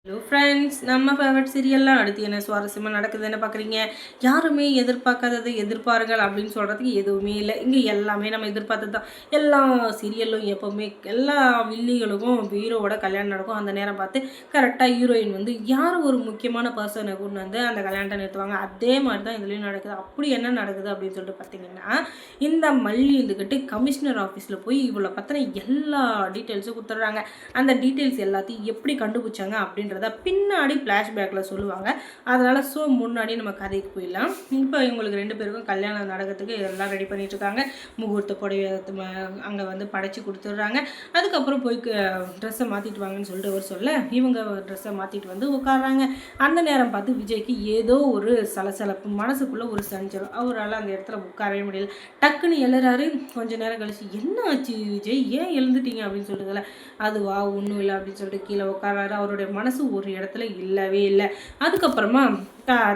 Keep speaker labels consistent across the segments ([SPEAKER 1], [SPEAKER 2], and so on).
[SPEAKER 1] Hello friends, நம்ம favourite சீரியல்லாம் அடுத்து என்ன சுவாரஸ்யமாக நடக்குது என்ன பார்க்குறீங்க? யாருமே எதிர்பார்க்காதது எதிர்பாருங்கள் அப்படின்னு சொல்கிறதுக்கு எதுவுமே இல்லை. இங்கே எல்லாமே நம்ம எதிர்பார்த்தது தான். எல்லா சீரியலும் எப்போவுமே எல்லா வில்லிகளுக்கும் ஹீரோவோட கல்யாணம் நடக்கும். அந்த நேரம் பார்த்து கரெக்டாக ஹீரோயின் வந்து யார் ஒரு முக்கியமான பர்சனை கொண்டு வந்து அந்த கல்யாணத்தை நிறுத்துவாங்க. அதே மாதிரி தான் இதுலேயும் நடக்குது. அப்படி என்ன நடக்குது அப்படின்னு சொல்லிட்டு பார்த்தீங்கன்னா, இந்த மல்லி இருந்துக்கிட்டு கமிஷனர் ஆஃபீஸில் போய் இவ்வளோ பற்றின எல்லா டீட்டெயில்ஸும் கொடுத்துட்றாங்க. அந்த டீட்டெயில்ஸ் எல்லாத்தையும் எப்படி கண்டுபிடிச்சாங்க அப்படின்ற பின்னாடி ஃப்ளாஷ்பேக்கில் சொல்லுவாங்க. அதனால் முன்னாடி நம்ம கதைக்கு போயிடலாம். இப்போ இவங்களுக்கு 2 பேருக்கும் கல்யாணம் நடக்கிறதுக்கு எல்லாம் ரெடி பண்ணிட்டுருக்காங்க. முகூர்த்த புடவை அங்கே வந்து படைச்சி கொடுத்துட்றாங்க. அதுக்கப்புறம் போய் ட்ரெஸ்ஸை மாற்றிட்டு வாங்கன்னு சொல்லிட்டு அவர் சொல்ல இவங்க ட்ரெஸ்ஸை மாற்றிட்டு வந்து உட்காடுறாங்க. அந்த நேரம் பார்த்து விஜய்க்கு ஏதோ ஒரு சலசலப்பு, மனசுக்குள்ளே ஒரு சஞ்சலம். அவரால் அந்த இடத்துல உட்காரவே முடியல. டக்குன்னு எழுறாரு. கொஞ்ச நேரம் கழிச்சு என்ன ஆச்சு விஜய், ஏன் எழுந்துட்டீங்க அப்படின்னு சொல்லிட்டுல அதுவா ஒன்றும் இல்லை அப்படின்னு சொல்லிட்டு கீழே உட்காராரு. அவருடைய மனசு ஒரு இடத்துல இல்லவே இல்லை. அதுக்கப்புறமா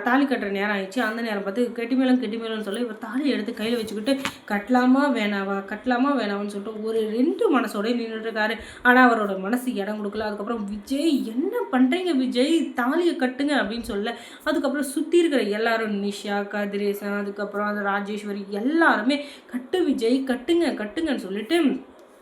[SPEAKER 1] தாலி கட்டுற நேரம் ஆயிடுச்சு. அந்த நேரம் பார்த்து கெட்டிமேளம்னு சொல்லி இவர் தாலி எடுத்து கையில் வச்சுக்கிட்டு கட்டலாமா வேணாவான்னு சொல்லிட்டு ஒரு 2 மனசோட நின்றுட்டுருக்காரு. ஆனால் அவரோட மனசு இடம் கொடுக்கல. அதுக்கப்புறம் விஜய் என்ன பண்ணுறீங்க விஜய், தாலியை கட்டுங்க அப்படின்னு சொல்ல அதுக்கப்புறம் சுற்றி இருக்கிற எல்லாரும் நிஷா, கதிரேசன், அதுக்கப்புறம் அந்த ராஜேஸ்வரி எல்லாருமே கட்டு விஜய் கட்டுங்கன்னு சொல்லிட்டு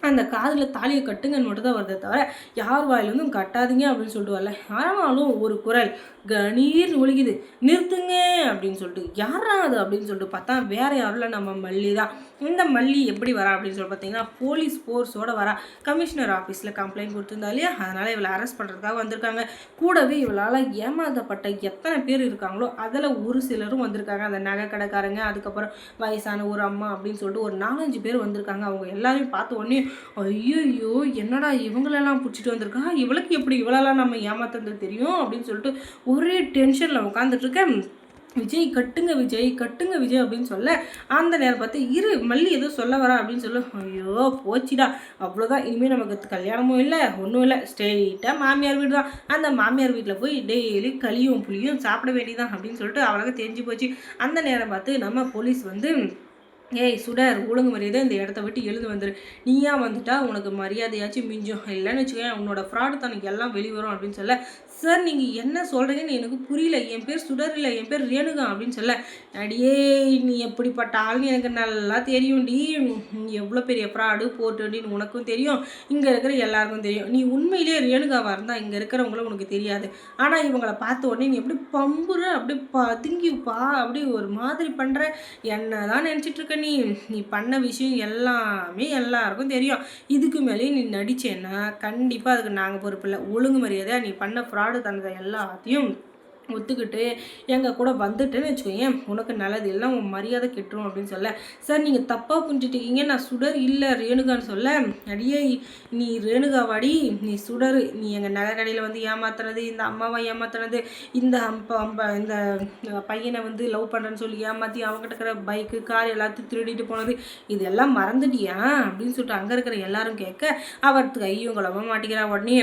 [SPEAKER 1] அந்த காதில் தாலியை கட்டுங்கன்னு மட்டும் தான் வருதே தவிர யார் வாயிலிருந்தும் கட்டாதீங்க அப்படின்னு சொல்லிட்டு வரல. ஆனாலும் ஒரு குரல் கணீர் ஒழிக்குது, நிறுத்துங்க அப்படின்னு சொல்லிட்டு. யாரா அது அப்படின்னு சொல்லிட்டு பார்த்தா வேற யாரும் இல்லை, நம்ம மல்லி தான். இந்த மல்லி எப்படி வரா அப்படின்னு சொல்லி பார்த்தீங்கன்னா போலீஸ் ஃபோர்ஸோட வரா. கமிஷனர் ஆஃபீஸில் கம்ப்ளைண்ட் கொடுத்துருந்தா இல்லையா, அதனால் இவளை அரெஸ்ட் பண்ணுறதுக்காக வந்திருக்காங்க. கூடவே இவளால் ஏமாற்றப்பட்ட எத்தனை பேர் இருக்காங்களோ அதில் ஒரு சிலரும் வந்திருக்காங்க. அந்த நகை கடைக்காரங்க, அதுக்கப்புறம் வயசான ஒரு அம்மா அப்படின்னு சொல்லிட்டு ஒரு 4-5 பேர் வந்திருக்காங்க. அவங்க எல்லாரையும் பார்த்த உடனே ஐயோ என்னடா இவங்களெல்லாம் பிடிச்சிட்டு வந்திருக்கா, இவளுக்கு எப்படி இவளெல்லாம் நம்ம ஏமாத்துறது தெரியும் அப்படின்னு சொல்லிட்டு ஒரே டென்ஷனில் உட்காந்துட்ருக்கேன். விஜய் கட்டுங்க விஜய் அப்படின்னு சொல்ல அந்த நேரம் பார்த்து இரு மல்லி ஏதோ சொல்ல வரா அப்படின்னு சொல்ல ஐயோ போச்சுடா, அவ்வளோதான், இனிமேல் நமக்கு கல்யாணமும் இல்லை ஒன்றும் இல்லை, ஸ்ட்ரெயிட்டாக மாமியார் வீடு தான். அந்த மாமியார் வீட்டில் போய் டெய்லி களியும் புளியும் சாப்பிட வேண்டியதான் அப்படின்னு சொல்லிட்டு அவளுக்கு தெரிஞ்சு போச்சு. அந்த நேரம் பார்த்து நம்ம போலீஸ் வந்து ஏய் சுடர், ஒழுங்கு மரியாதை இந்த இடத்த விட்டு எழுந்து வந்துரு, நீயா வந்துட்டா உனக்கு மரியாதையாச்சும் மிஞ்சும், இல்லைன்னு வச்சுக்கேன் உன்னோட ஃப்ராடு தனக்கு எல்லாம் வெளிவரும் அப்படின்னு சொல்ல சார் நீங்கள் என்ன சொல்கிறீங்கன்னு எனக்கு புரியல, என் பேர் சுடர் இல்லை, என் பேர் ரேணுகா அப்படின்னு சொல்ல அடியே நீ எப்படிப்பட்ட ஆள்னு எனக்கு நல்லா தெரியும்டி, நீ எவ்வளோ பெரிய ஃப்ராடு போட்டுன்னு உனக்கும் தெரியும், இங்கே இருக்கிற எல்லாருக்கும் தெரியும். நீ உண்மையிலேயே ரேணுகாவாக இருந்தால் இங்கே இருக்கிறவங்கள உனக்கு தெரியாது. ஆனால் இவங்களை பார்த்த உடனே நீ எப்படி பம்புற, அப்படி பதுங்கிப்பா, அப்படி ஒரு மாதிரி பண்ணுற, என்ன தான் நினச்சிட்டு இருக்க நீ பண்ண விஷயம் எல்லாமே எல்லாருக்கும் தெரியும். இதுக்கு மேலே நீ நடிச்சேன்னா கண்டிப்பாக அதுக்கு நாங்கள் பொறுப்பு இல்லை. ஒழுங்கு மரியாதை நீ பண்ண ஃப்ராடு தனதை எல்லாத்தையும் ஒத்துக்கிட்டு எங்கள் கூட வந்துட்டுன்னு வச்சுக்கோங்க, உனக்கு நல்லது இல்லை, உன் மரியாதை கெட்டுரும் அப்படின்னு சொல்ல சார் நீங்கள் தப்பாக புரிஞ்சுட்டீங்க, நான் சுடர் இல்லை ரேணுகான்னு சொல்ல அடியே நீ ரேணுகாவாடி, நீ சுடர், நீ எங்கள் நகை கடையில் வந்து ஏமாத்துறது, இந்த அம்மாவை ஏமாத்துறது, இந்த இந்த பையனை வந்து லவ் பண்ணுறேன்னு சொல்லி ஏமாற்றி அவங்ககிட்ட இருக்கிற பைக்கு கார் எல்லாத்தையும் திருடிட்டு போனது, இதெல்லாம் மறந்துட்டியா அப்படின்னு சொல்லிட்டு அங்கே இருக்கிற எல்லாரும் கேட்க அவருக்கு கையும் குழம்ப மாட்டேங்கிறா. உடனே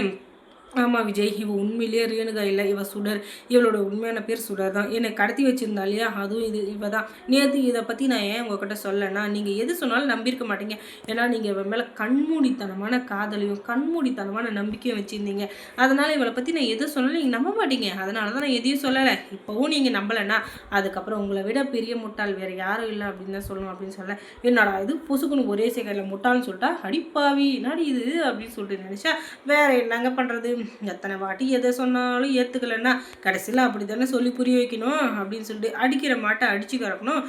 [SPEAKER 1] ஆமாம் விஜய், இவ உண்மையிலேயே ரேணுகா இல்லை, இவ சுடர், இவளோட உண்மையான பேர் சுடர் தான், என்னை கடத்தி வச்சுருந்தா இல்லையா, அதுவும் இவ தான். நேற்று இதை பற்றி நான் ஏன் உங்ககிட்ட சொல்லலைன்னா நீங்கள் எது சொன்னாலும் நம்பியிருக்க மாட்டீங்க. ஏன்னா நீங்கள் இவன் மேலே கண்மூடித்தனமான காதலையும் கண்மூடித்தனமான நம்பிக்கையும் வச்சுருந்தீங்க. அதனால் இவளை பற்றி நான் எது சொன்னாலும் நீங்கள் நம்ப மாட்டீங்க. அதனால தான் நான் எதையும் சொல்லலை. இப்போவும் நீங்கள் நம்பலைன்னா அதுக்கப்புறம் உங்களை விட பெரிய முட்டாள் வேறு யாரும் இல்லை அப்படின்னு தான் சொல்லணும் அப்படின்னு சொல்ல என்னடா இது பொசுக்குன்னு ஒரே செகண்டில் முட்டாள்னு சொல்லிட்டா அடிப்பாவி நாடி இது அப்படின்னு சொல்லிட்டு நினச்சா வேறு என்னங்க பண்ணுறது, எத்தனை வாட்டி எதை சொன்னாலும் ஏற்றுக்கலைன்னா கடைசியில் அப்படி தானே சொல்லி புரிய வைக்கணும் அப்படின்னு சொல்லிட்டு அடிக்கிற மாட்டை அடித்து கறக்கணும்,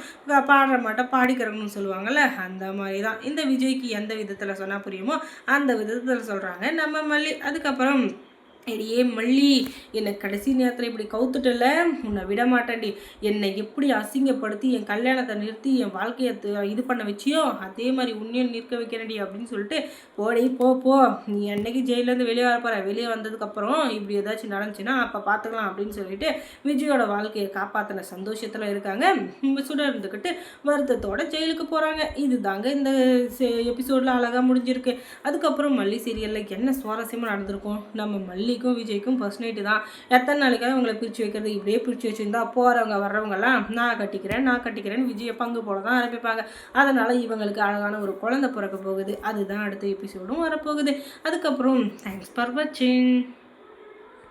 [SPEAKER 1] பாடுற மாட்டை பாடி கறக்கணும்னு சொல்லுவாங்கள்ல, அந்த மாதிரி தான் இந்த விஜய்க்கு எந்த விதத்தில் சொன்னால் புரியுமோ அந்த விதத்தில் சொல்கிறாங்க நம்ம மல்லி. அதுக்கப்புறம் எடியே மல்லி, என்னை கடைசி நேரத்தில் இப்படி கவுத்துட்டல, உன்னை விட மாட்டேன்டி, என்னை எப்படி அசிங்கப்படுத்தி என் கல்யாணத்தை நிறுத்தி என் வாழ்க்கையை இது பண்ண வச்சியோ அதே மாதிரி உன்னையும் நிற்க வைக்கிறேன்டி அப்படின்னு சொல்லிட்டு போடி போ, நீ என்னைக்கு ஜெயிலேருந்து வெளியே வரப்போற, வெளியே வந்ததுக்கப்புறம் இப்படி ஏதாச்சும் நடந்துச்சுன்னா அப்போ பார்த்துக்கலாம் அப்படின்னு சொல்லிட்டு விஜயோட வாழ்க்கையை காப்பாற்றின சந்தோஷத்தில் இருக்காங்க. சுடர் இருந்துக்கிட்டு வருத்தத்தோட ஜெயிலுக்கு போகிறாங்க. இது தாங்க இந்த எபிசோடில் அழகாக முடிஞ்சிருக்கு. அதுக்கப்புறம் மல்லி சீரியலில் என்ன சுவாரஸ்யமாக நடந்திருக்கும், நம்ம மல்லி விஜய்க்கும் ஃபர்ஸ்ட் நைட்டு தான். எத்தனை நாளைக்காக உங்களை பிரித்து வைக்கிறது, இப்படியே பிரித்து வச்சுருந்தா போகிறவங்க வர்றவங்கலாம் நான் கட்டிக்கிறேன்னு விஜயை பங்கு போல தான் ஆரம்பிப்பாங்க. அதனால் இவங்களுக்கு அழகான ஒரு குழந்தை பிறக்க போகுது. அதுதான் அடுத்த எபிசோடும் வரப்போகுது. அதுக்கப்புறம் தேங்க்ஸ் ஃபார் வாட்சிங்.